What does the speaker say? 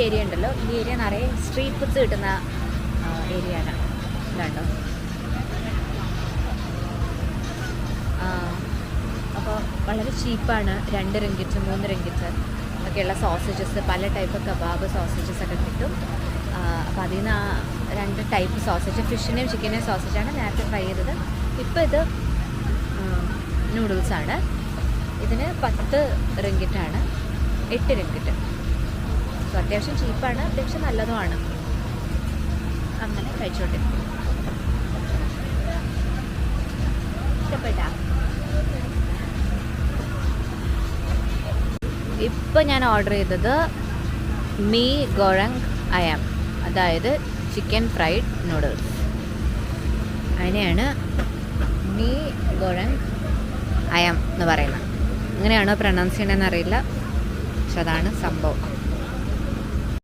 Area ഉണ്ടല്ലോ, ഈ area നിറയെ സ്ട്രീറ്റ് ഫുഡ്സ് കിട്ടുന്ന ഏരിയയാണ്. ഇതാണ്ടോ. അപ്പോൾ വളരെ ചീപ്പാണ്. 2 റിങ്കിറ്റ് 3 റിങ്കിറ്റ് ഒക്കെയുള്ള സോസേജസ്, പല ടൈപ്പ് കബാബ് സോസേജസ് ഒക്കെ കിട്ടും. അപ്പോൾ അതിൽ നിന്ന് 2 ടൈപ്പ് സോസേജ്, ഫിഷിനെയും ചിക്കനെയും സോസേജാണ് നേരത്തെ ട്രൈ ചെയ്തത്. ഇപ്പോൾ ഇത് നൂഡിൽസാണ്. ഇതിന് 10 റിങ്കിറ്റാണ്, 8 റിങ്കിറ്റ്. സോ അത്യാവശ്യം ചീപ്പാണ്, അത്യാവശ്യം നല്ലതുമാണ്. അങ്ങനെ കഴിച്ചോട്ടെ. ഇഷ്ടപ്പെട്ടാ? ഇപ്പോൾ ഞാൻ ഓർഡർ ചെയ്തത് മീ ഗോറങ് അയം, അതായത് ചിക്കൻ ഫ്രൈഡ് നൂഡിൽസ്. അതിനെയാണ് മീ ഗോറങ് അയം എന്ന് പറയുന്നത്. അങ്ങനെയാണോ പ്രൊനൗൺസ് ചെയ്യണമെന്ന് അറിയില്ല, പക്ഷെ അതാണ് സംഭവം.